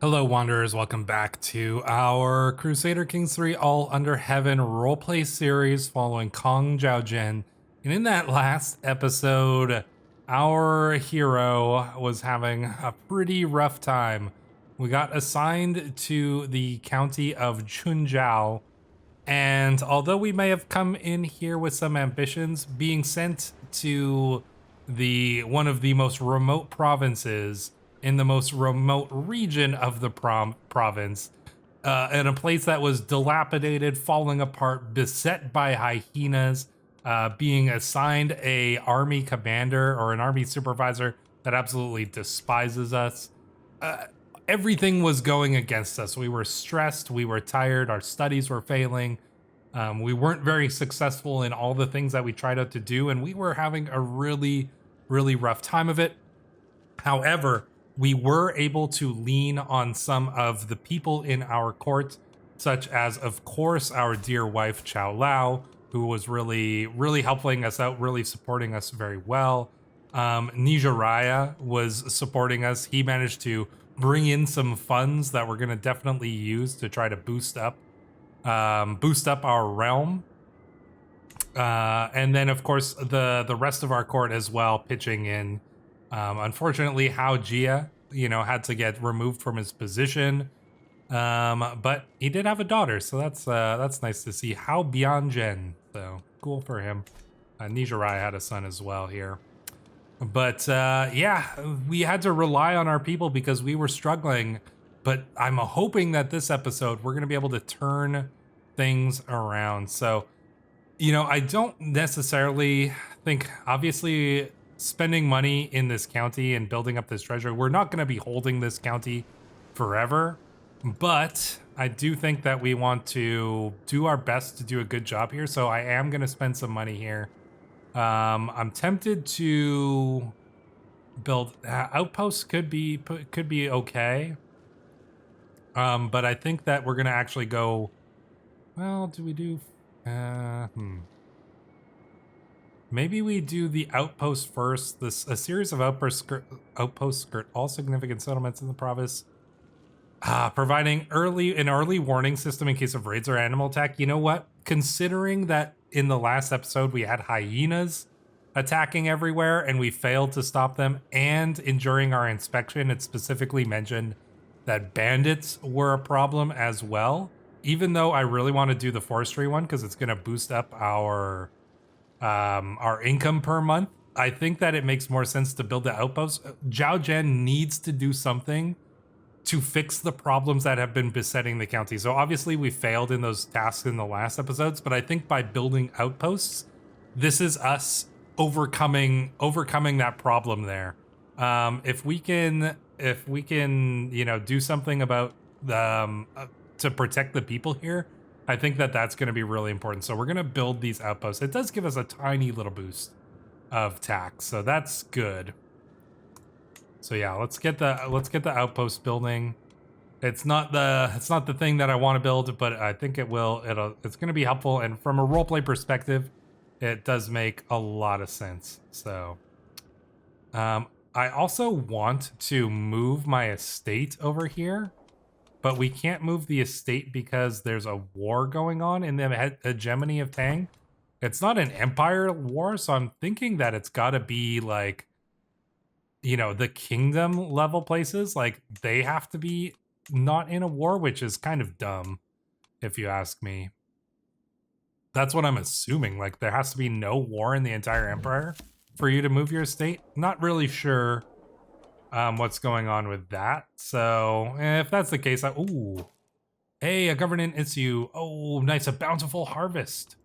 Hello, Wanderers. Welcome back to our Crusader Kings 3 All Under Heaven roleplay series following Kong Jiaojian. And in that last episode, our hero was having a pretty rough time. We got assigned to the county of Chunjiao, and although we may have come in here with some ambitions, being sent to one of the most remote provinces in the most remote region of the province, in a place that was dilapidated, falling apart, beset by hyenas, being assigned a army commander or an army supervisor that absolutely despises us. Everything was going against us. We were stressed, we were tired, our studies were failing. We weren't very successful in all the things that we tried out to do, and we were having a really, really rough time of it. However, we were able to lean on some of the people in our court, such as, of course, our dear wife, Chao Lao, who was really, really helping us out, really supporting us very well. Nijiraya was supporting us. He managed to bring in some funds that we're going to definitely use to try to boost up our realm. And then, of course, the rest of our court as well pitching in. Unfortunately, Hao Jia, had to get removed from his position. But he did have a daughter, so that's nice to see. Hao Bianzhen, so cool for him. Nijiraya had a son as well here. But yeah, we had to rely on our people because we were struggling. But I'm hoping that this episode we're going to be able to turn things around. So, I don't necessarily think, obviously, spending money in this county and building up this treasure, we're not going to be holding this county forever. But I do think that we want to do our best to do a good job here. So I am going to spend some money here. I'm tempted to build outposts. Could be okay. But I think that we're gonna actually go. Well, do we do? Maybe we do the outpost first. A series of outposts skirt all significant settlements in the province, providing an early warning system in case of raids or animal attack. You know what? Considering that in the last episode we had hyenas attacking everywhere and we failed to stop them, and during our inspection it specifically mentioned that bandits were a problem as well. Even though I really want to do the forestry one because it's going to boost up our income per month, I think that it makes more sense to build the outpost. Zhao Zhen needs to do something to fix the problems that have been besetting the county. So obviously we failed in those tasks in the last episodes, but I think by building outposts, this is us overcoming that problem there. If we can, do something about to protect the people here, I think that that's going to be really important. So we're going to build these outposts. It does give us a tiny little boost of tax, so that's good. So yeah, let's get the outpost building. It's not the thing that I want to build, but I think it's going to be helpful, and from a roleplay perspective, it does make a lot of sense. So I also want to move my estate over here, but we can't move the estate because there's a war going on in the hegemony of Tang. It's not an empire war, so I'm thinking that it's got to be like, the kingdom level places, like they have to be not in a war, which is kind of dumb, if you ask me. That's what I'm assuming. Like there has to be no war in the entire empire for you to move your estate. Not really sure what's going on with that. So if that's the case, ooh, hey, a government issue. Oh, nice, a bountiful harvest.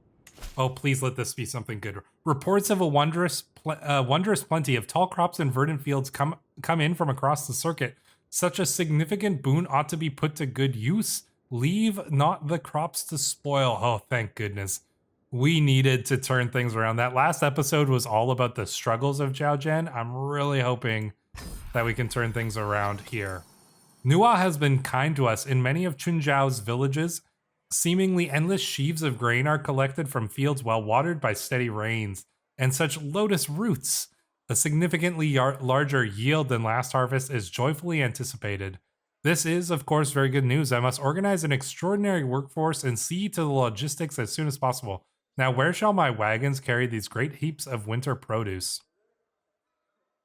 Oh, please let this be something good. Reports of a wondrous plenty of tall crops and verdant fields come in from across the circuit. Such a significant boon ought to be put to good use. Leave not the crops to spoil. Oh, thank goodness. We needed to turn things around. That last episode was all about the struggles of Zhao Zhen. I'm really hoping that we can turn things around here. Nua has been kind to us. In many of Chunjiao's villages, seemingly endless sheaves of grain are collected from fields well watered by steady rains, and such lotus roots. A significantly larger yield than last harvest is joyfully anticipated. This is, of course, very good news. I must organize an extraordinary workforce and see to the logistics as soon as possible. Now, where shall my wagons carry these great heaps of winter produce?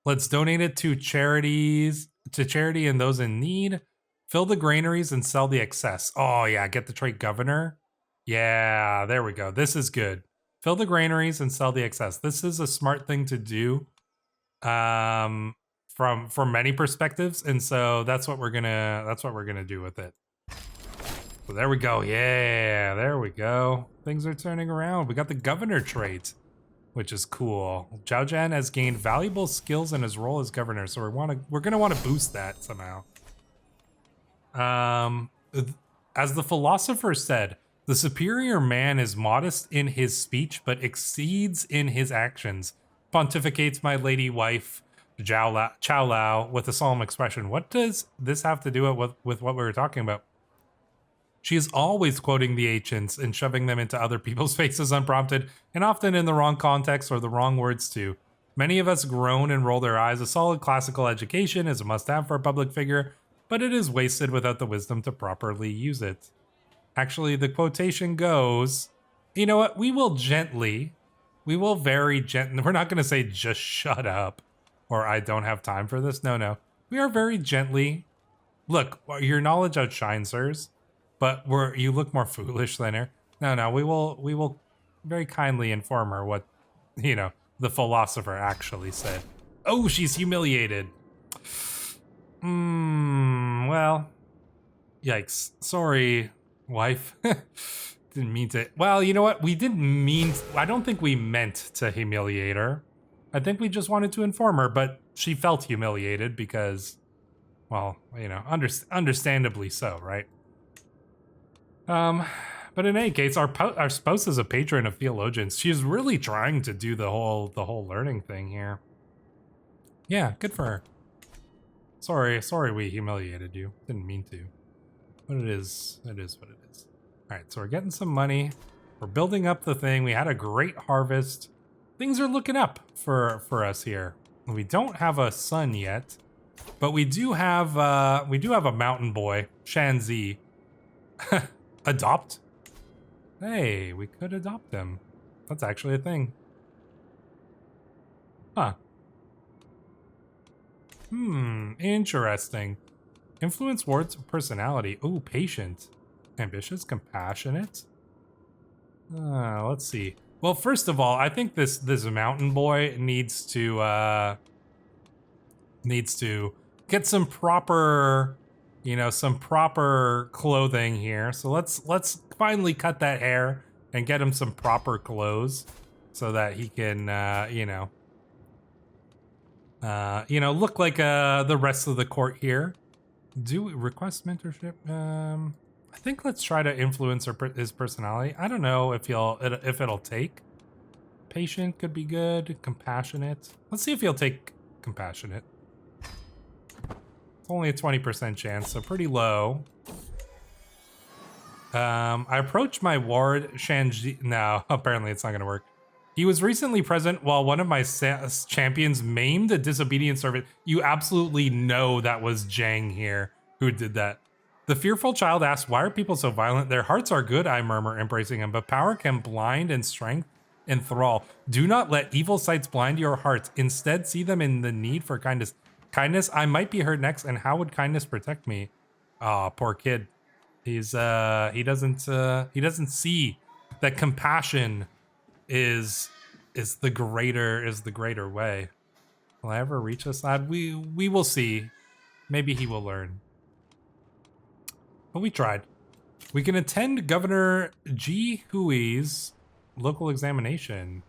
Let's donate it to charity and those in need. Fill the granaries and sell the excess. Oh, yeah, get the trade governor. Yeah, there we go. This is good. Fill the granaries and sell the excess. This is a smart thing to do from many perspectives, and so that's what we're gonna do with it. So there we go. Yeah, there we go. Things are turning around. We got the governor trait, which is cool. Zhao Zhan has gained valuable skills in his role as governor, so we're gonna want to boost that somehow. As the philosopher said, the superior man is modest in his speech, but exceeds in his actions. Pontificates my lady wife, Chow Lao, with a solemn expression. What does this have to do with what we were talking about? She is always quoting the ancients and shoving them into other people's faces unprompted, and often in the wrong context or the wrong words too. Many of us groan and roll their eyes. A solid classical education is a must-have for a public figure, but it is wasted without the wisdom to properly use it. Actually, the quotation goes, you know what, we will very gently, we're not going to say just shut up, or I don't have time for this. No. We are very gently, look, your knowledge outshines hers, but you look more foolish than her. No, we will very kindly inform her what, the philosopher actually said. Oh, she's humiliated. Well, yikes. Sorry, wife. Didn't mean to. Well, you know what? We didn't mean. I don't think we meant to humiliate her. I think we just wanted to inform her, but she felt humiliated because, well, understandably so, right? But in any case, our spouse is a patron of theologians. She's really trying to do the whole learning thing here. Yeah, good for her. Sorry we humiliated you. Didn't mean to. But it is what it is. Alright, so we're getting some money. We're building up the thing. We had a great harvest. Things are looking up for us here. We don't have a son yet, but we do have a mountain boy, Shanzi. Adopt? Hey, we could adopt him. That's actually a thing. Huh. Interesting. Influence words of personality. Ooh, patient. Ambitious, compassionate. Let's see. Well, first of all, I think this mountain boy needs to get some proper, some proper clothing here. So let's finally cut that hair and get him some proper clothes so that he can look like the rest of the court here. Do we request mentorship? I think let's try to influence his personality. I don't know if it'll take. Patient could be good. Compassionate. Let's see if he'll take compassionate. It's only a 20% chance, so pretty low. I approached my ward, Shanji. No, apparently it's not going to work. He was recently present while one of my champions maimed a disobedient servant. You absolutely know that was Jang here who did that. The fearful child asked, why are people so violent? Their hearts are good, I murmur, embracing him, but power can blind and strength enthrall. Do not let evil sights blind your hearts. Instead, see them in the need for kindness. Kindness, I might be hurt next, and how would kindness protect me? Aw, poor kid. He doesn't see that compassion is the greater way. Will I ever reach this lad? We will see. Maybe he will learn. But we tried. We can attend Governor Ji Hui's local examination.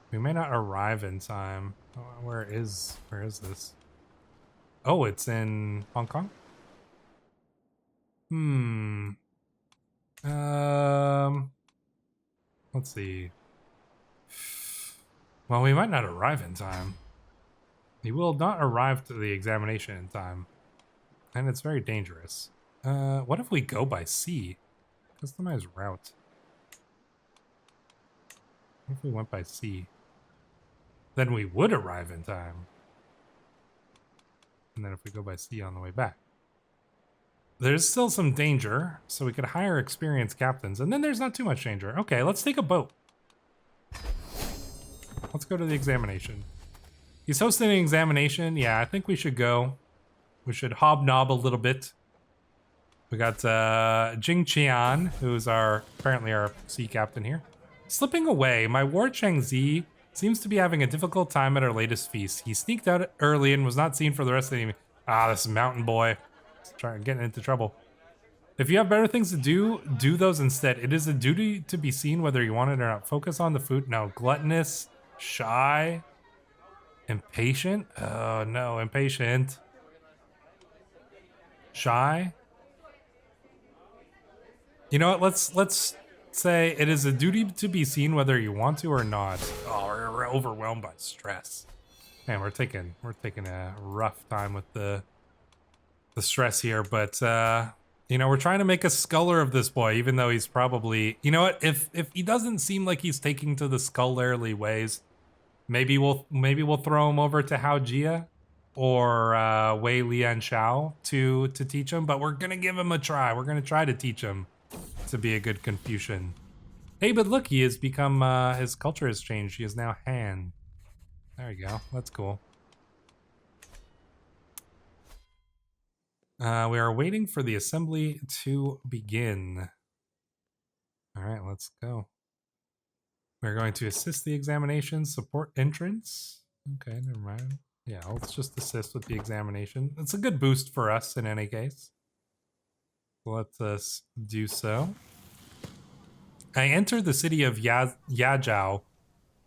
We may not arrive in time. Where is this? Oh, it's in Hong Kong? Let's see. Well, we might not arrive in time. He will not arrive to the examination in time. And it's very dangerous. What if we go by sea? Customize route. What if we went by sea? Then we would arrive in time. And then if we go by sea on the way back. There's still some danger, so we could hire experienced captains. And then there's not too much danger. Okay, let's take a boat. Let's go to the examination. He's hosting an examination. Yeah, I think we should go. We should hobnob a little bit. We got Jing Qian, who's apparently our sea captain here. Slipping away, my ward Changzi seems to be having a difficult time at our latest feast. He sneaked out early and was not seen for the rest of the evening. Ah, this mountain boy. Getting into trouble. If you have better things to do, do those instead. It is a duty to be seen whether you want it or not. Focus on the food. No, gluttonous, shy, impatient. Oh no, impatient. Shy. You know what? Let's say it is a duty to be seen whether you want to or not. Oh, we're overwhelmed by stress. Man, we're taking a rough time with the stress here, but you know, we're trying to make a scholar of this boy, even though he's probably, you know what, if he doesn't seem like he's taking to the scholarly ways, maybe we'll throw him over to Hao Jia or Wei Lian Shao to teach him, but we're gonna give him a try. We're gonna try to teach him to be a good Confucian. Hey, but look, he has become his culture has changed. He is now Han. There we go. That's cool. We are waiting for the assembly to begin. All right, let's go. We're going to assist the examination, support entrance. Okay, never mind. Yeah, let's just assist with the examination. It's a good boost for us in any case. Let us do so. I enter the city of Yajiao.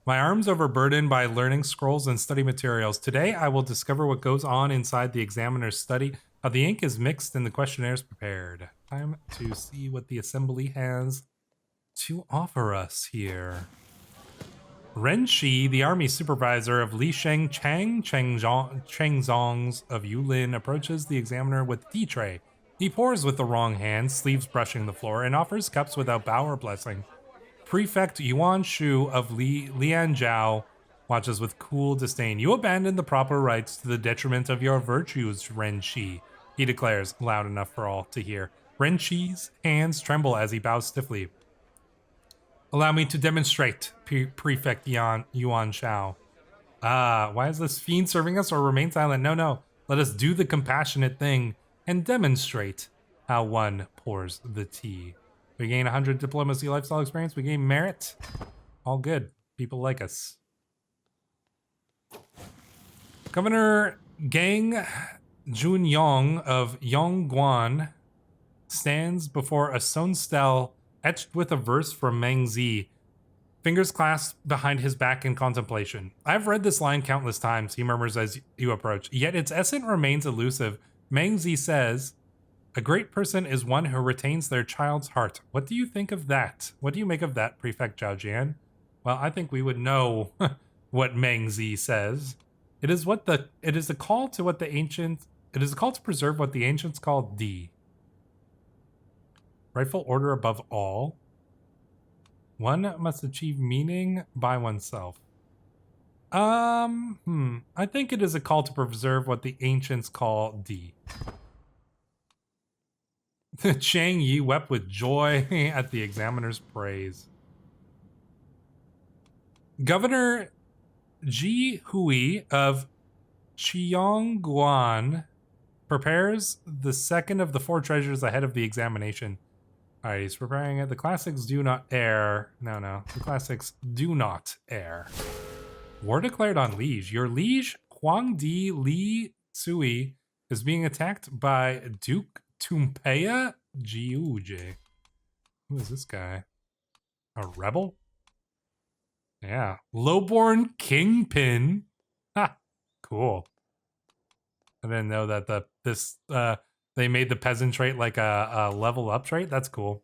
My arms overburdened by learning scrolls and study materials. Today, I will discover what goes on inside the examiner's study. How the ink is mixed and the questionnaires prepared. Time to see what the assembly has to offer us here. Ren Shi, the army supervisor of Li Sheng Chengzongs of Yulin, approaches the examiner with tea tray. He pours with the wrong hand, sleeves brushing the floor, and offers cups without bow or blessing. Prefect Yuan Shu of Lianzhou watches with cool disdain. You abandon the proper rights to the detriment of your virtues, Ren Shi, he declares, loud enough for all to hear. Ren Shi's hands tremble as he bows stiffly. Allow me to demonstrate, Prefect Yuan Shao. Why is this fiend serving us or remain silent? No. Let us do the compassionate thing and demonstrate how one pours the tea. We gain 100 diplomacy lifestyle experience. We gain merit. All good. People like us. Governor Gang Junyong of Yongguan stands before a stone stele etched with a verse from Meng Zi, fingers clasped behind his back in contemplation. I've read this line countless times, he murmurs as you approach, yet its essence remains elusive. Meng Zi says, a great person is one who retains their child's heart. What do you think of that? What do you make of that, Prefect Zhao Jian? Well, I think we would know what Meng Zi says. It is a call to preserve what the ancients called D. Rightful order above all. One must achieve meaning by oneself. I think it is a call to preserve what the ancients call D. Chang Yi wept with joy at the examiner's praise. Governor Ji Hui of Cheongguan prepares the second of the 4 treasures ahead of the examination. All right, he's preparing it. The classics do not err. No. The classics do not err. War declared on liege. Your liege, Huangdi Li Tsui, is being attacked by Duke Tumpeya Jiuje. Who is this guy? A rebel? Yeah. Lowborn Kingpin. Ha! Cool. I didn't know that they made the peasant trait like a level up trait. That's cool.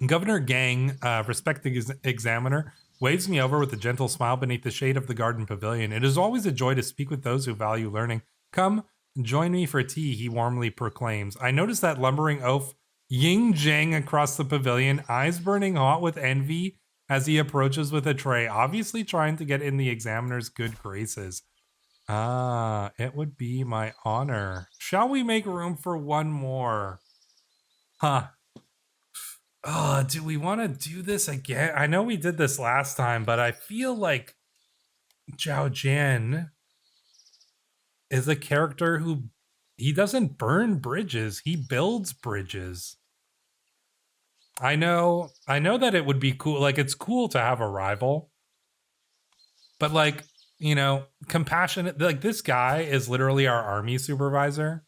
Governor Gang, respecting his examiner, waves me over with a gentle smile beneath the shade of the garden pavilion. It is always a joy to speak with those who value learning. Come, join me for tea, he warmly proclaims. I notice that lumbering oaf Ying Zhang across the pavilion, eyes burning hot with envy as he approaches with a tray, obviously trying to get in the examiner's good graces. Ah, it would be my honor. Shall we make room for one more? Huh. Do we want to do this again? I know we did this last time, but I feel like Zhao Jian is a character who he doesn't burn bridges, he builds bridges. I know that it would be cool. Like, it's cool to have a rival, but like, you know, compassionate. Like, this guy is literally our army supervisor,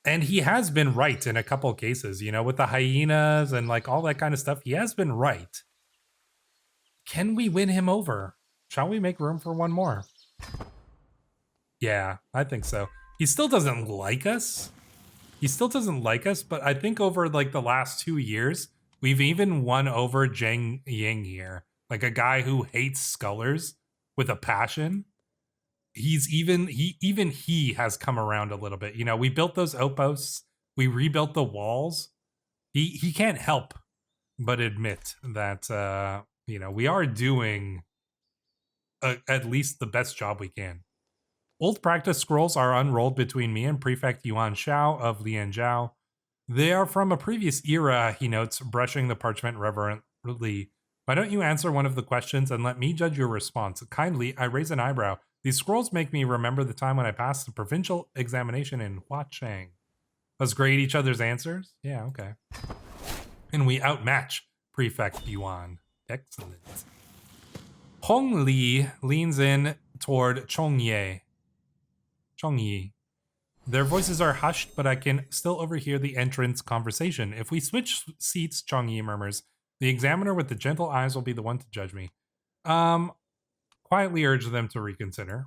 and he has been right in a couple cases. You know, with the hyenas and like all that kind of stuff, he has been right. Can we win him over? Shall we make room for one more? Yeah, I think so. He still doesn't like us. He still doesn't like us, but I think over like the last 2 years, we've even won over Zhang Ying here. Like a guy who hates scullers with a passion. He has come around a little bit. You know, we built those outposts, we rebuilt the walls. He can't help but admit that you know, we are doing at least the best job we can. Old practice scrolls are unrolled between me and Prefect Yuan Shao of Lianzhou. They are from a previous era, he notes, brushing the parchment reverently. Why don't you answer one of the questions and let me judge your response? Kindly, I raise an eyebrow. These scrolls make me remember the time when I passed the provincial examination in Huacheng. Let's grade each other's answers? Yeah, okay. And we outmatch Prefect Yuan. Excellent. Hong Li leans in toward Chongye. Their voices are hushed, but I can still overhear the entrance conversation. If we switch seats, Chongyi murmurs, the examiner with the gentle eyes will be the one to judge me. Quietly urge them to reconsider.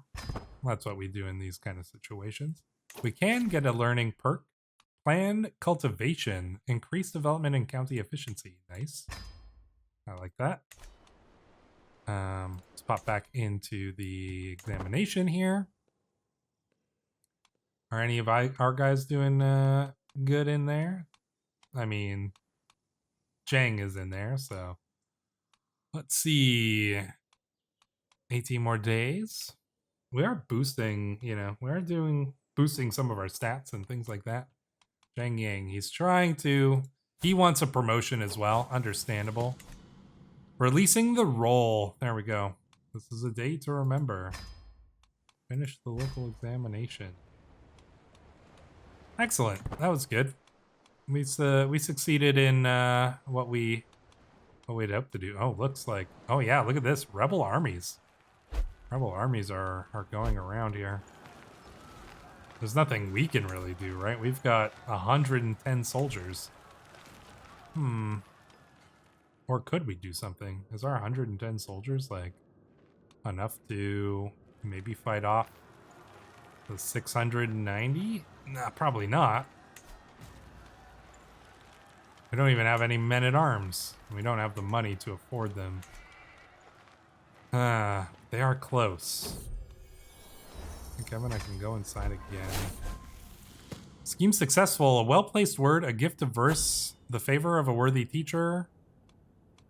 That's what we do in these kind of situations. We can get a learning perk. Plan cultivation. Increase development and county efficiency. Nice. I like that. Let's pop back into the examination here. Are any of our guys doing good in there? I mean, Zhang is in there, so let's see. 18 more days. We are boosting, you know, we are boosting some of our stats and things like that. Zhang Yang, he wants a promotion as well. Understandable. Releasing the roll. There we go. This is a day to remember. Finish the local examination. Excellent. That was good. We succeeded in what we'd hoped to do. Oh, looks like. Oh yeah, look at this. Rebel armies. Rebel armies are going around here. There's nothing we can really do, right? We've got 110 soldiers. Or could we do something? Is our 110 soldiers like enough to maybe fight off the 690? Nah, probably not. We don't even have any men-at-arms. We don't have the money to afford them. They are close. I think I can go inside again. Scheme successful. A well-placed word, a gift of verse, the favor of a worthy teacher.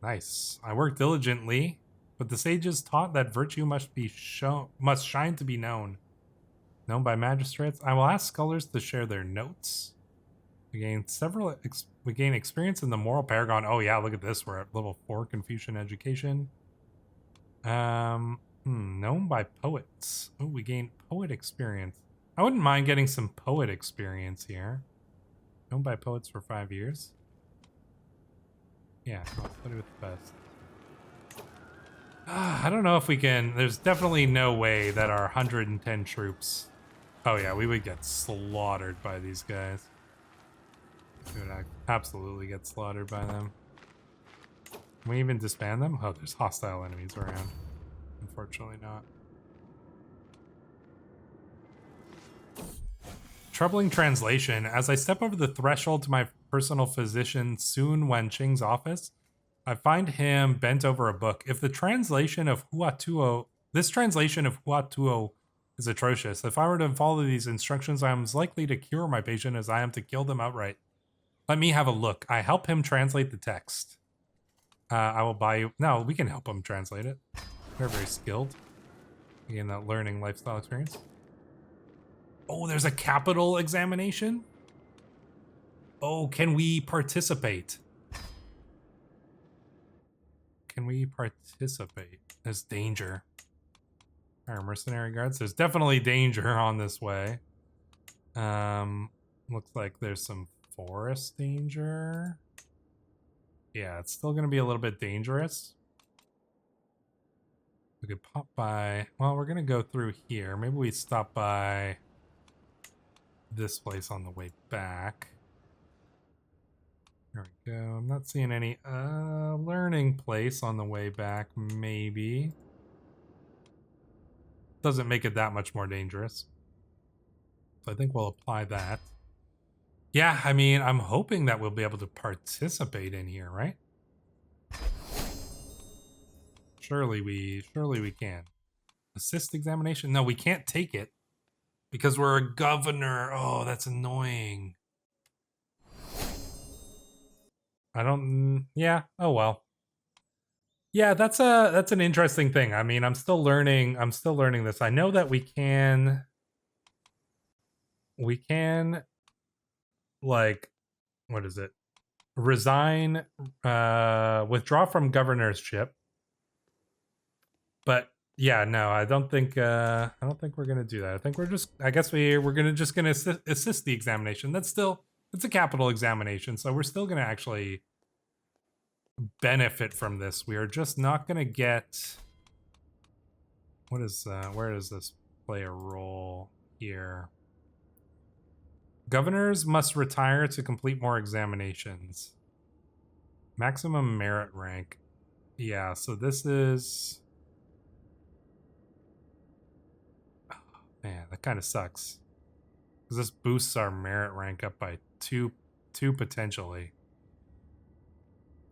Nice. I worked diligently, but the sages taught that virtue must shine to be known. Known by magistrates. I will ask scholars to share their notes. We gain we gain experience in the moral paragon. Oh yeah, look at this. We're at level 4 Confucian education. Known by poets. Oh, we gain poet experience. I wouldn't mind getting some poet experience here. Known by poets for 5 years. Yeah, I'll study with the best. I don't know if we can. There's definitely no way that our 110 troops. Oh yeah, we would get slaughtered by these guys. We would absolutely get slaughtered by them. Can we even disband them? Oh, there's hostile enemies around. Unfortunately not. Troubling translation. As I step over the threshold to my personal physician Sun Wenqing's office, I find him bent over a book. If the translation of this translation of Huatuo is atrocious. If I were to follow these instructions, I am as likely to cure my patient as I am to kill them outright. Let me have a look. I help him translate the text. I will buy you. No, we can help him translate it. They're very skilled. Again, that learning lifestyle experience. Oh, there's a capital examination? Oh, can we participate? Can we participate? There's danger. Our mercenary guards. There's definitely danger on this way. Looks like there's some forest danger. Yeah, it's still gonna be a little bit dangerous. We could pop by. Well, we're gonna go through here. Maybe we stop by this place on the way back. There we go. I'm not seeing any learning place on the way back, maybe. Doesn't make it that much more dangerous. So I think we'll apply that. Yeah, I mean, I'm hoping that we'll be able to participate in here, right? Surely we can. Assist examination? No, we can't take it because we're a governor. Oh, that's annoying. I don't. Yeah. Oh well. Yeah, that's an interesting thing. I mean, I'm still learning this. I know that we can like, what is it? Resign, withdraw from governorship. But yeah, no, I don't think we're gonna do that. I think I guess we're gonna assist the examination. It's a capital examination, so we're still gonna actually benefit from this. We are just not gonna get, what is where does this play a role here? Governors must retire to complete more examinations. Maximum merit rank. Yeah, so this is, oh, man, that kind of sucks. Because this boosts our merit rank up by two potentially.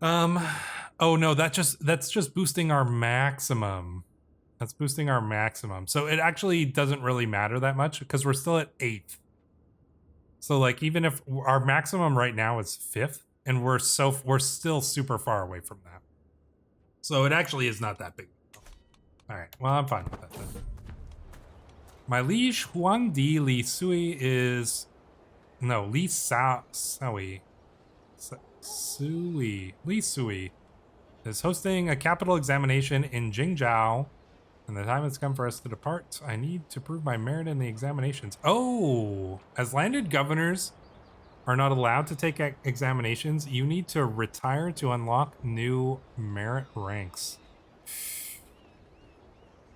Oh no, that's just boosting our maximum. That's boosting our maximum. So it actually doesn't really matter that much because we're still at 8th. So like, even if our maximum right now is 5th, and we're still super far away from that. So it actually is not that big. All right, well, I'm fine with that then. My liege Huang Di Li Sui is, no, Li Sui is hosting a capital examination in Jingzhou, and the time has come for us to depart. I need to prove my merit in the examinations. Oh, as landed governors are not allowed to take examinations, you need to retire to unlock new merit ranks.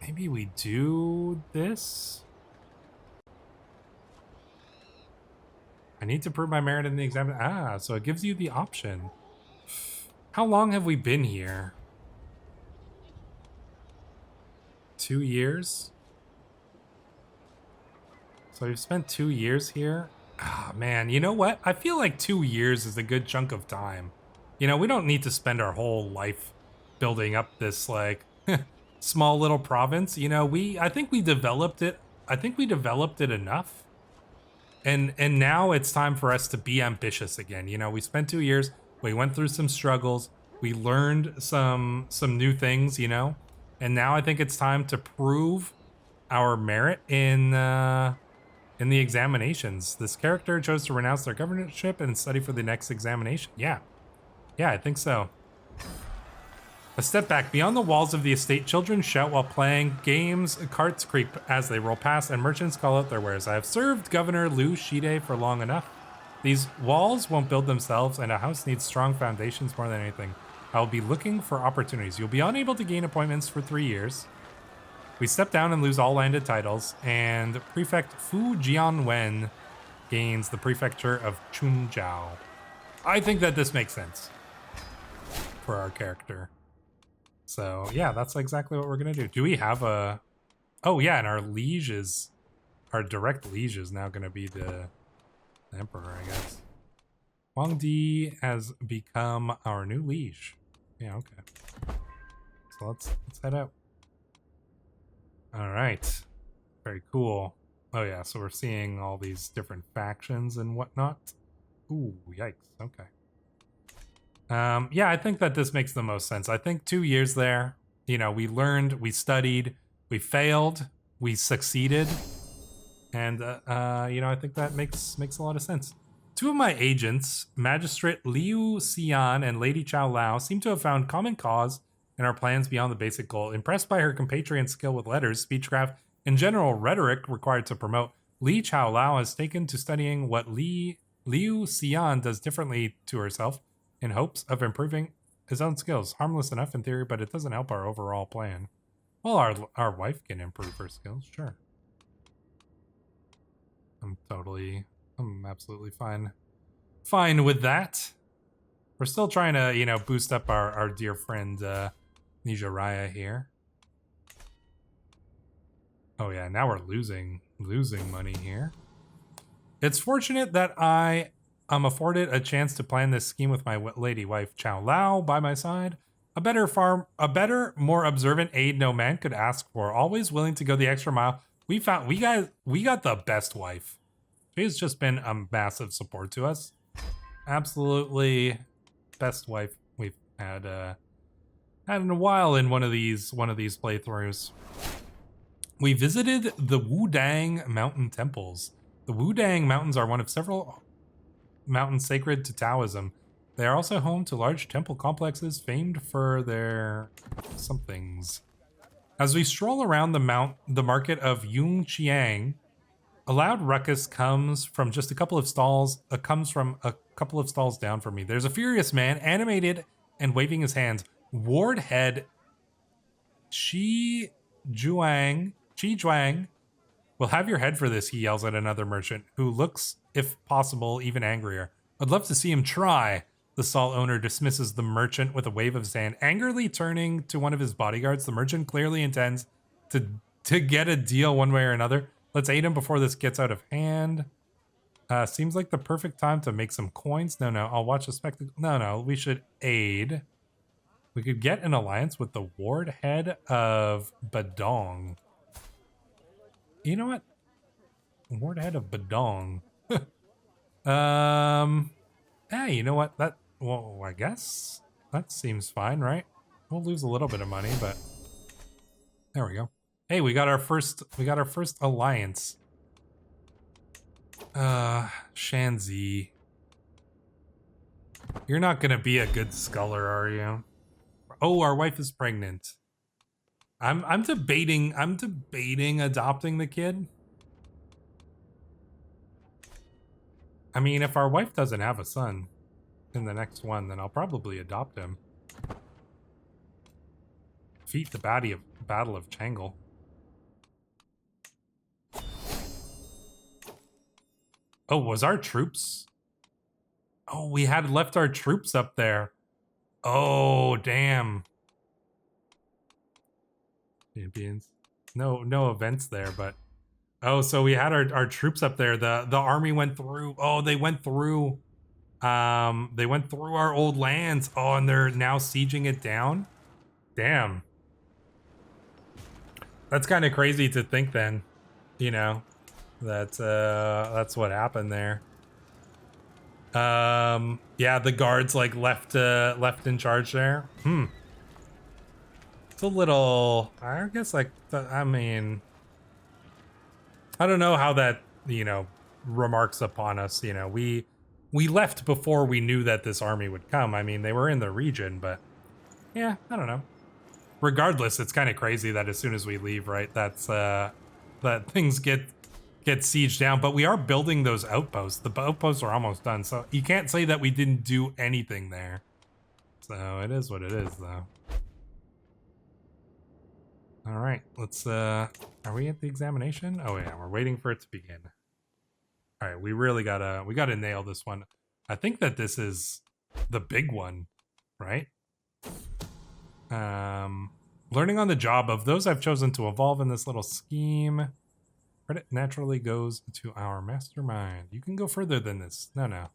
Maybe we do this? I need to prove my merit in the exam. Ah, so it gives you the option. How long have we been here? 2 years? So we've spent 2 years here. Ah, man, you know what? I feel like 2 years is a good chunk of time. You know, we don't need to spend our whole life building up this, like, small little province. You know, I think we developed it. I think we developed it enough. And now it's time for us to be ambitious again. You know, we spent 2 years. We went through some struggles. We learned some new things, you know. And now I think it's time to prove our merit in the examinations. This character chose to renounce their governorship and study for the next examination. Yeah, I think so. A step back. Beyond the walls of the estate, children shout while playing games, carts creep as they roll past, and merchants call out their wares. I have served Governor Liu Shide for long enough. These walls won't build themselves, and a house needs strong foundations more than anything. I will be looking for opportunities. You'll be unable to gain appointments for 3 years. We step down and lose all landed titles, and Prefect Fu Jianwen gains the prefecture of Chunjiao. I think that this makes sense for our character. So yeah, that's exactly what we're gonna do. Do we have a, oh yeah, and our liege is, our direct liege is now gonna be the emperor, I guess. Huang Di has become our new liege. Yeah, okay. So let's head out. All right, very cool. Oh yeah, so we're seeing all these different factions and whatnot. Ooh, yikes, okay. Yeah, I think that this makes the most sense. I think 2 years there, you know, we learned, we studied, We failed. We succeeded. And, you know, I think that makes a lot of sense. Two of my agents, Magistrate Liu Xian and Lady Chao Lao, seem to have found common cause in our plans beyond the basic goal. Impressed by her compatriot's skill with letters, speechcraft, and general rhetoric required to promote, Li Chao Lao has taken to studying what Liu Xian does differently to herself in hopes of improving his own skills. Harmless enough in theory, but it doesn't help our overall plan. Well, our wife can improve her skills, sure. I'm absolutely fine with that. We're still trying to, you know, boost up our dear friend, Nijiraya here. Oh yeah, now we're losing money here. It's fortunate that I am afforded a chance to plan this scheme with my lady wife, Chao Lao, by my side. A better, more observant aide no man could ask for. Always willing to go the extra mile. We got the best wife. She's just been a massive support to us. Absolutely best wife we've had in a while in one of these playthroughs. We visited the Wudang Mountain temples. The Wudang Mountains are one of several mountains sacred to Taoism. They are also home to large temple complexes famed for their somethings. As we stroll around the market of Yungqiang, a loud ruckus comes from just a couple of stalls. Comes from a couple of stalls down from me. There's a furious man, animated and waving his hands. Ward head Chi Zhuang will have your head for this, he yells at another merchant, who looks, if possible, even angrier. I'd love to see him try. The stall owner dismisses the merchant with a wave of his hand. Angrily turning to one of his bodyguards, the merchant clearly intends to get a deal one way or another. Let's aid him before this gets out of hand. Seems like the perfect time to make some coins. No, I'll watch the spectacle. No, we should aid. We could get an alliance with the ward head of Badong. You know what? Ward head of Badong. Hey, you know what? Well, I guess that seems fine, right? We'll lose a little bit of money, but there we go. Hey, we got our first alliance. Shanzi. You're not gonna be a good sculler, are you? Oh, our wife is pregnant. I'm debating adopting the kid. I mean, if our wife doesn't have a son in the next one, then I'll probably adopt him. Defeat the Battle of Changle. Oh, was our troops? Oh, we had left our troops up there. Oh, damn. Champions. No events there, but oh, so we had our troops up there. The army went through. Oh, they went through our old lands. Oh, and they're now sieging it down. Damn. That's kind of crazy to think then, you know, that that's what happened there. Yeah, the guards like left in charge there. It's a little, I guess, like, I mean, I don't know how that, you know, remarks upon us. You know, we left before we knew that this army would come. I mean, they were in the region, but yeah, I don't know. Regardless, it's kind of crazy that as soon as we leave, right, that's that things get sieged down. But we are building those outposts. The outposts are almost done, so you can't say that we didn't do anything there. So it is what it is, though. All right, let's are we at the examination? Oh yeah, we're waiting for it to begin. All right, we really gotta nail this one. I think that this is the big one, right? Learning on the job. Of those I've chosen to evolve in this little scheme, credit naturally goes to our mastermind. You can go further than this. No,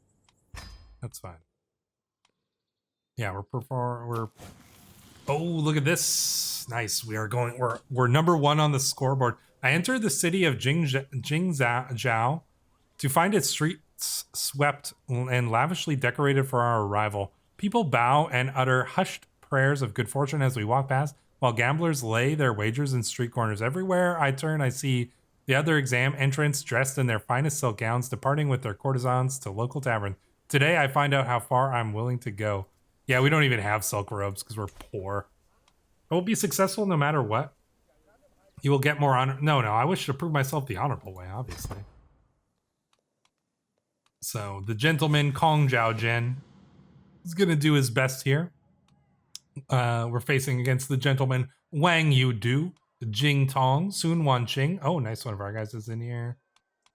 that's fine. Yeah, we're oh, look at this. Nice. We're number 1 on the scoreboard. I entered the city of Jingzhou to find its streets swept and lavishly decorated for our arrival. People bow and utter hushed prayers of good fortune as we walk past. while gamblers lay their wagers in street corners. Everywhere I turn, I see the other exam entrants dressed in their finest silk gowns, departing with their courtesans to local tavern. Today, I find out how far I'm willing to go. Yeah, we don't even have silk robes because we're poor. I will be successful no matter what. You will get more honor. No, I wish to prove myself the honorable way, obviously. So, the gentleman Kong Zhao Zhen is going to do his best here. We're facing against the gentleman Wang Yudu, Jing Tong, Sun Wanqing. Oh, nice, one of our guys is in here.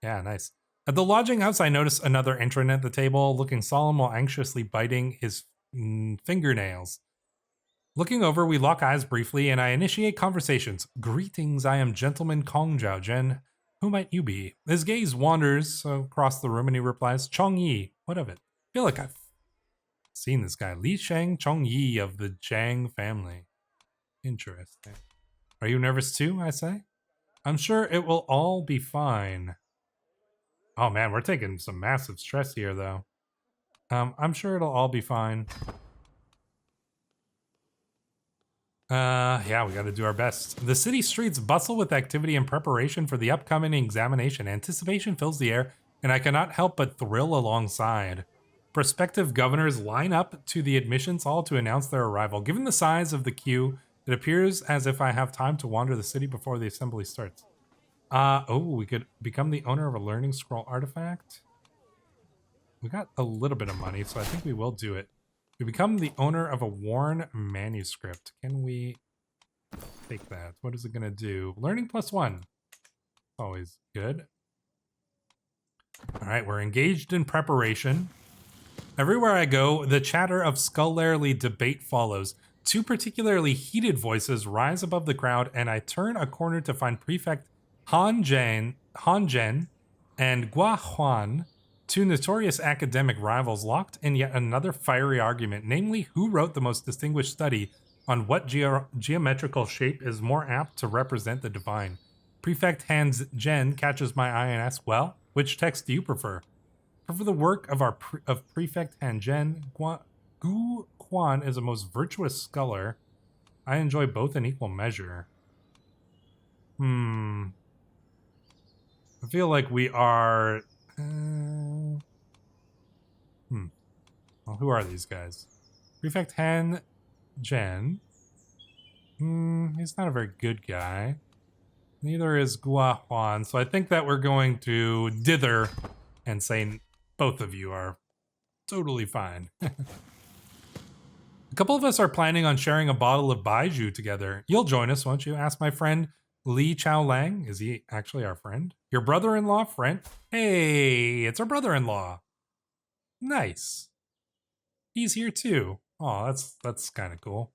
Yeah, nice. At the lodging house, I notice another entrant at the table, looking solemn while anxiously biting his fingernails. Looking over, we lock eyes briefly, and I initiate conversations. Greetings, I am gentleman Kong Zhao Zhen. Who might you be? His gaze wanders across the room, and he replies, Chong Yi. What of it? I feel like I've seen this guy. Li Shang Chong Yi of the Zhang family. Interesting. Are you nervous too, I say? I'm sure it will all be fine. Oh man, we're taking some massive stress here, though. I'm sure it'll all be fine. Yeah, we gotta do our best. The city streets bustle with activity and preparation for the upcoming examination. Anticipation fills the air, and I cannot help but thrill alongside. Prospective governors line up to the admissions hall to announce their arrival. Given the size of the queue, it appears as if I have time to wander the city before the assembly starts. We could become the owner of a learning scroll artifact. We got a little bit of money, so I think we will do it. We become the owner of a worn manuscript. Can we take that? What is it going to do? Learning +1. Always good. All right, we're engaged in preparation. Everywhere I go, the chatter of scholarly debate follows. Two particularly heated voices rise above the crowd, and I turn a corner to find Prefect Han Zhen and Gua Huan, two notorious academic rivals, locked in yet another fiery argument, namely who wrote the most distinguished study on what geometrical shape is more apt to represent the divine. Prefect Han Zhen catches my eye and asks, well, which text do you prefer? For the work of Prefect Han Zhen, Gu Quan is a most virtuous scholar. I enjoy both in equal measure. I feel like we are... Well, who are these guys? Prefect Han Zhen. He's not a very good guy. Neither is Gua Huan, so I think that we're going to dither and say both of you are totally fine. A couple of us are planning on sharing a bottle of Baiju together. You'll join us, won't you? Asked my friend Li Chao Lang. Is he actually our friend? Your brother-in-law friend? Hey, it's our brother-in-law. Nice. He's here too. Oh, that's kind of cool.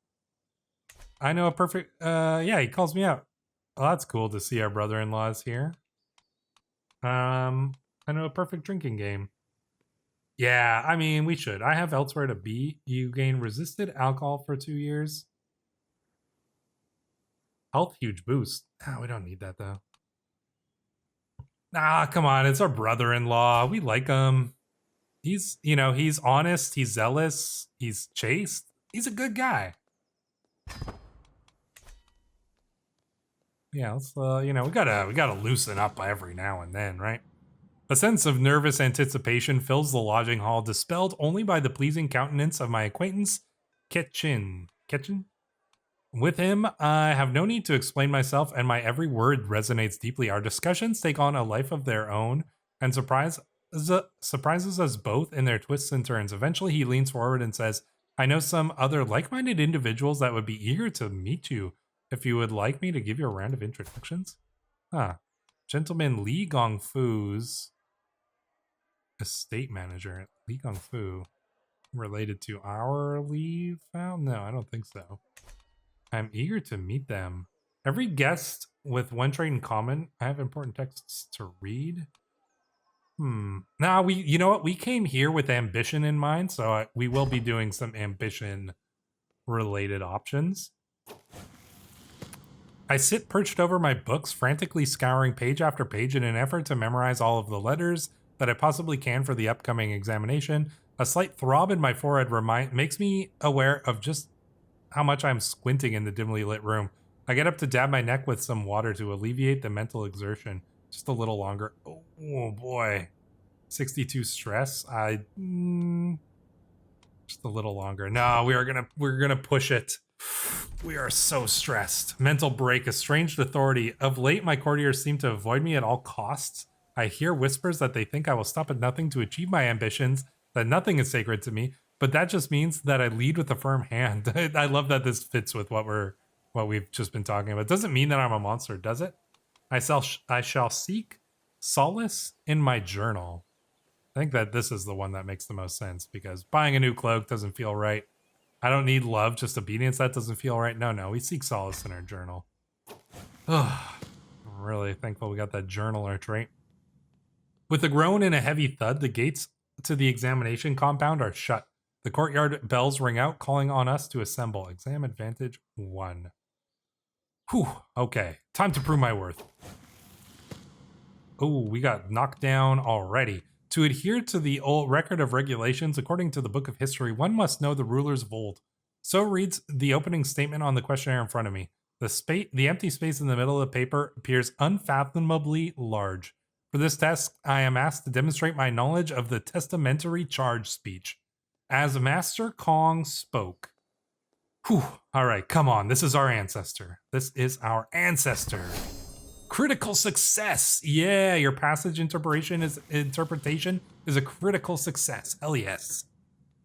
I know a perfect, yeah, he calls me out. Oh, that's cool to see our brother-in-law is here. I know a perfect drinking game. Yeah, I mean, we should. I have elsewhere to be. You gain resisted alcohol for 2 years. Health huge boost. Ah, we don't need that though. Ah, come on, it's our brother-in-law. We like him. He's, you know, he's honest, he's zealous, he's chaste. He's a good guy. Yeah, let's, you know, we gotta loosen up every now and then, right? A sense of nervous anticipation fills the lodging hall, dispelled only by the pleasing countenance of my acquaintance, Ketchin. Ketchin? With him, I have no need to explain myself, and my every word resonates deeply. Our discussions take on a life of their own, and surprises us both in their twists and turns. Eventually, he leans forward and says, I know some other like-minded individuals that would be eager to meet you. If you would like me to give you a round of introductions? Gentleman Li Gongfu's estate manager. Li Gongfu. Related to our Li Fao? No, I don't think so. I'm eager to meet them. Every guest with one trait in common. I have important texts to read. Nah, you know what? We came here with ambition in mind, so we will be doing some ambition-related options. I sit perched over my books, frantically scouring page after page in an effort to memorize all of the letters that I possibly can for the upcoming examination. A slight throb in my forehead makes me aware of just how much I'm squinting in the dimly lit room. I get up to dab my neck with some water to alleviate the mental exertion. Just a little longer. Oh boy. 62 stress. Just a little longer. No, we're gonna push it. We are so stressed. Mental break, estranged authority. Of late, my courtiers seem to avoid me at all costs. I hear whispers that they think I will stop at nothing to achieve my ambitions, that nothing is sacred to me, but that just means that I lead with a firm hand. I love that this fits with what we've just been talking about. It doesn't mean that I'm a monster, does it? I shall seek solace in my journal. I think that this is the one that makes the most sense, because buying a new cloak doesn't feel right. I don't need love, just obedience. That doesn't feel right. No, we seek solace in our journal. I'm really thankful we got that journaler trait. With a groan and a heavy thud, the gates to the examination compound are shut. The courtyard bells ring out, calling on us to assemble. Exam advantage 1. Whew, okay. Time to prove my worth. Oh, we got knocked down already. To adhere to the old record of regulations, according to the Book of History, one must know the rulers of old. So reads the opening statement on the questionnaire in front of me. The empty space in the middle of the paper appears unfathomably large. For this test, I am asked to demonstrate my knowledge of the testamentary charge speech. As Master Kong spoke. Whew, all right, come on, this is our ancestor. This is our ancestor. Critical success. Yeah, your passage interpretation is a critical success. Hell yes.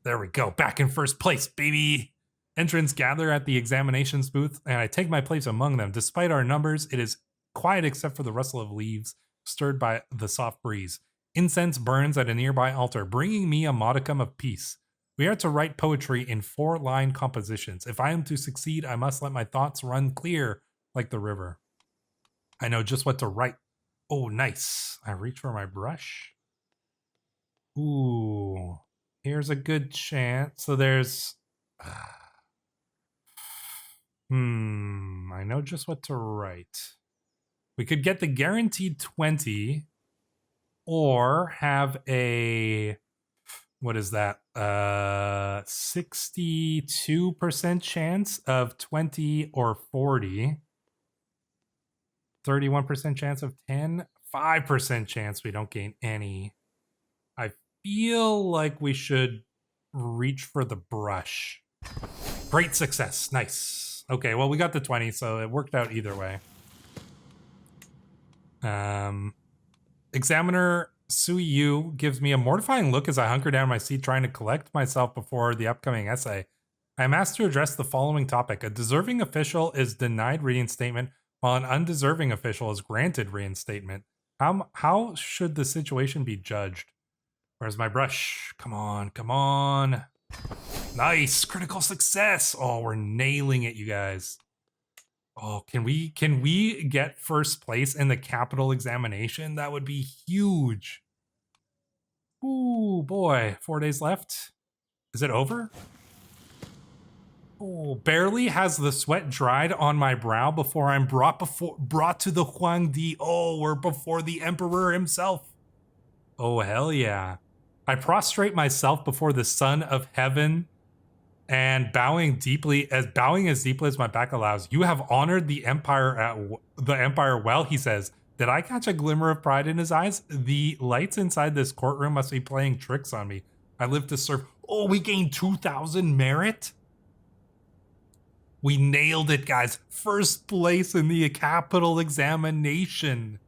There we go. Back in first place, baby. Entrants gather at the examinations booth, and I take my place among them. Despite our numbers, it is quiet except for the rustle of leaves stirred by the soft breeze. Incense burns at a nearby altar, bringing me a modicum of peace. We are to write poetry in 4-line compositions. If I am to succeed, I must let my thoughts run clear like the river. I know just what to write. Oh, nice. I reach for my brush. Ooh, here's a good chance. So there's... I know just what to write. We could get the guaranteed 20 or have a... What is that? 62% chance of 20 or 40. 31% chance of 10, 5% chance we don't gain any. I feel like we should reach for the brush. Great success. Nice. Okay, well, we got the 20, so it worked out either way. Examiner Sui Yu gives me a mortifying look as I hunker down my seat trying to collect myself before the upcoming essay. I am asked to address the following topic. A deserving official is denied reinstatement, while an undeserving official is granted reinstatement. How should the situation be judged? Where's my brush? Come on, come on. Nice, critical success. Oh, we're nailing it, you guys. Oh, can we get first place in the capital examination? That would be huge. Ooh, boy, 4 days left. Is it over? Oh, barely has the sweat dried on my brow before I'm brought to the Huangdi. Oh, we're before the emperor himself. Oh, hell yeah. I prostrate myself before the son of heaven and bowing as deeply as my back allows. You have honored the empire well, he says. Did I catch a glimmer of pride in his eyes? The lights inside this courtroom must be playing tricks on me. I live to serve. Oh, we gained 2,000 merit? We nailed it, guys. First place in the capital examination.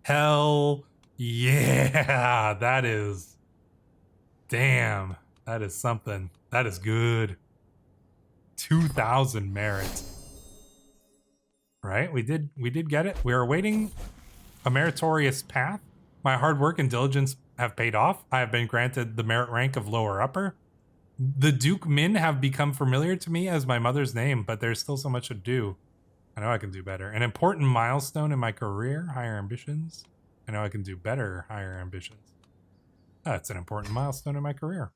Hell yeah. That is... Damn. That is something. That is good. 2,000 merit. Right? We did get it. We are awaiting a meritorious path. My hard work and diligence have paid off. I have been granted the merit rank of lower upper. The Duke Min have become familiar to me as my mother's name, but there's still so much to do. I know I can do better. An important milestone in my career, higher ambitions. I know I can do better, higher ambitions. That's an important milestone in my career.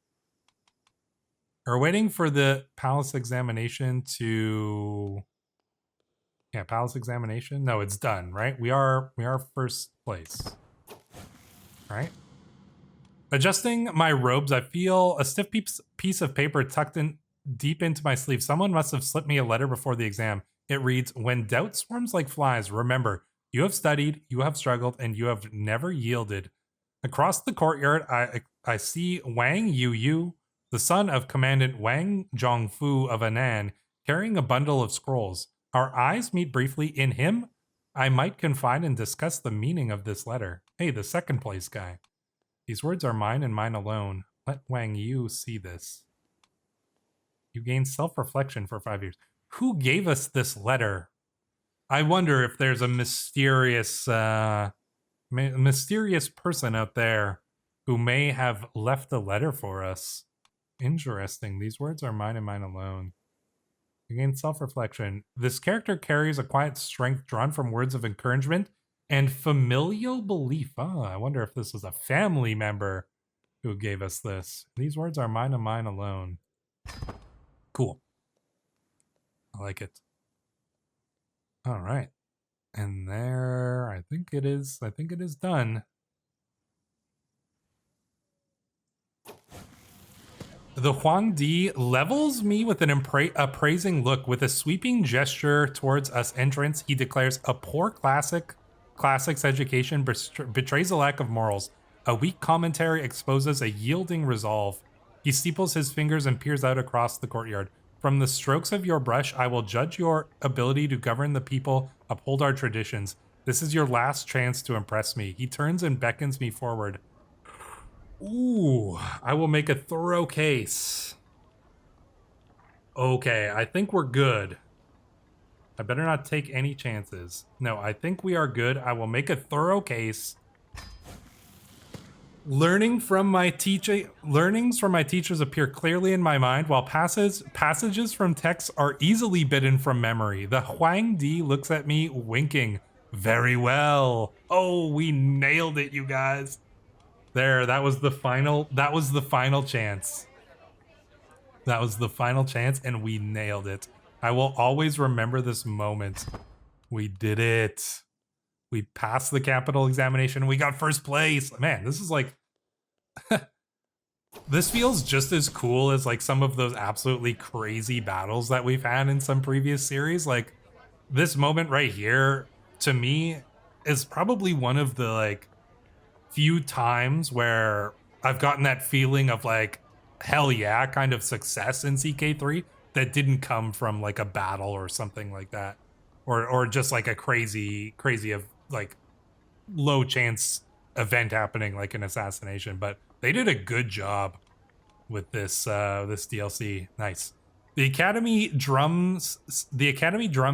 We're waiting for the palace examination to... Yeah, palace examination. No, it's done, right? We are first place. Right? Adjusting my robes, I feel a stiff piece of paper tucked in deep into my sleeve. Someone must have slipped me a letter before the exam. It reads, when doubt swarms like flies, remember, you have studied, you have struggled, and you have never yielded. Across the courtyard, I see Wang Yu, the son of Commandant Wang Zhongfu of Anan, carrying a bundle of scrolls. Our eyes meet briefly. In him, I might confide and discuss the meaning of this letter. Hey, the second place guy. These words are mine and mine alone. Let Wang Yu see this. You gain self-reflection for 5 years. Who gave us this letter? I wonder if there's a mysterious person out there who may have left a letter for us. Interesting. These words are mine and mine alone. Again, self-reflection. This character carries a quiet strength drawn from words of encouragement and familial belief. Oh, I wonder if this was a family member who gave us this. These words are mine and mine alone. Cool. I like it. All right. And there, I think it is done. The Huangdi levels me with an appraising look. With a sweeping gesture towards us entrance, he declares, a poor classics education betrays a lack of morals. A weak commentary exposes a yielding resolve. He steeples his fingers and peers out across the courtyard. From the strokes of your brush, I will judge your ability to govern the people, uphold our traditions. This is your last chance to impress me. He turns and beckons me forward. Ooh, I will make a thorough case. Okay, I think we're good. I better not take any chances. No, I think we are good. I will make a thorough case. Learnings from my teachers appear clearly in my mind, while passages from texts are easily bidden from memory. The Huang Di looks at me, winking. Very well. Oh, we nailed it, you guys. There, that was the final chance. That was the final chance, and we nailed it. I will always remember this moment. We did it. We passed the capital examination. We got first place. Man, this is like... this feels just as cool as like some of those absolutely crazy battles that we've had in some previous series. Like, this moment right here, to me, is probably one of the like few times where I've gotten that feeling of like, hell yeah, kind of success in CK3 that didn't come from like a battle or something like that. Or just like a crazy of like low chance event happening like an assassination. But they did a good job with this this DLC. Nice. The Academy drums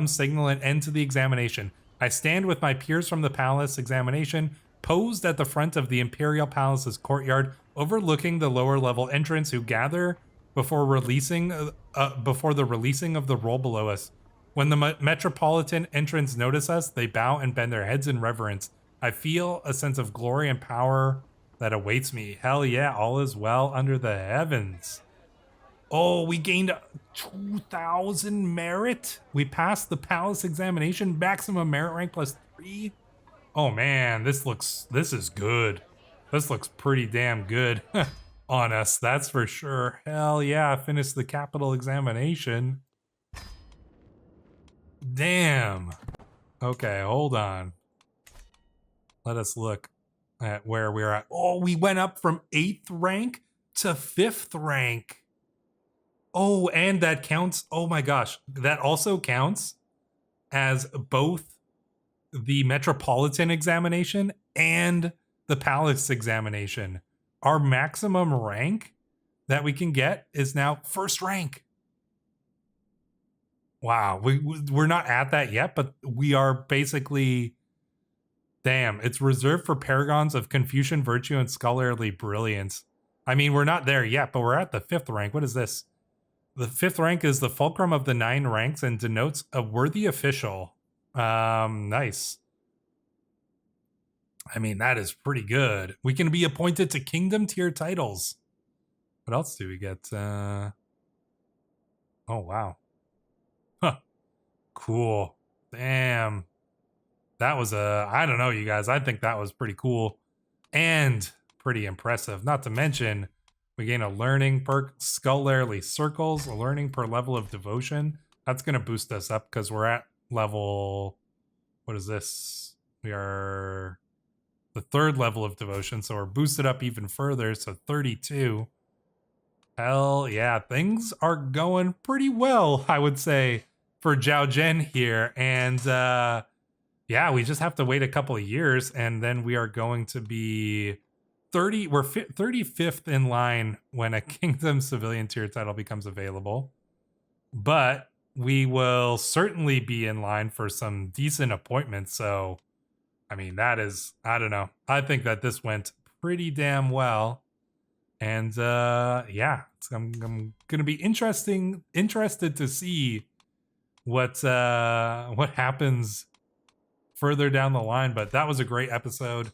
signal an end to the examination. I stand with my peers from the palace examination, posed at the front of the Imperial Palace's courtyard, overlooking the lower level entrance who gather before the releasing of the roll below us. When the Metropolitan entrants notice us, they bow and bend their heads in reverence. I feel a sense of glory and power that awaits me. Hell yeah, all is well under the heavens. Oh, we gained 2,000 merit. We passed the palace examination, maximum merit rank +3. Oh man, this is good. This looks pretty damn good on us, that's for sure. Hell yeah, finished the capital examination. Damn. Okay, hold on. Let us look at where we're at. Oh, we went up from 8th rank to 5th rank. Oh, and that counts. Oh my gosh. That also counts as both the Metropolitan examination and the Palace examination. Our maximum rank that we can get is now 1st rank. Wow, we're not at that yet, but we are basically... Damn, it's reserved for paragons of Confucian virtue and scholarly brilliance. I mean, we're not there yet, but we're at the 5th rank. What is this? The 5th rank is the fulcrum of the 9 ranks and denotes a worthy official. Nice. I mean, that is pretty good. We can be appointed to kingdom tier titles. What else do we get? Oh, wow. Huh. Cool. Damn. That was I don't know, you guys. I think that was pretty cool and pretty impressive. Not to mention, We gain a learning perk, scholarly circles, a learning per level of devotion. That's going to boost us up because we're at level, what is this? We are the 3rd level of devotion, so we're boosted up even further, so 32. Hell yeah, things are going pretty well, I would say, for Zhao Zhen here. And yeah, we just have to wait a couple of years, and then we are going to be 30. We're 35th in line when a Kingdom civilian tier title becomes available. But we will certainly be in line for some decent appointments. So, I mean, that is, I don't know. I think that this went pretty damn well. And yeah, I'm gonna be interested to see what happens further down the line. But that was a great episode.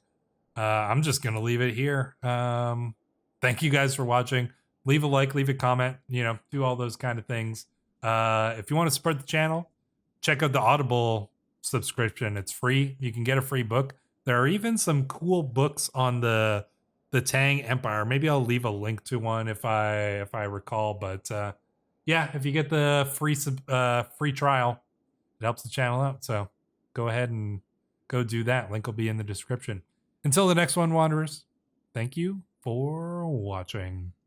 I'm just gonna leave it here. Thank you guys for watching. Leave a like, leave a comment. You know, do all those kind of things. If you want to support the channel, check out the Audible subscription. It's free. You can get a free book. There are even some cool books on the Tang Empire. Maybe I'll leave a link to one if I recall. But yeah, if you get the free trial, it helps the channel out. So go ahead and go do that. Link will be in the description. Until the next one, Wanderers, thank you for watching.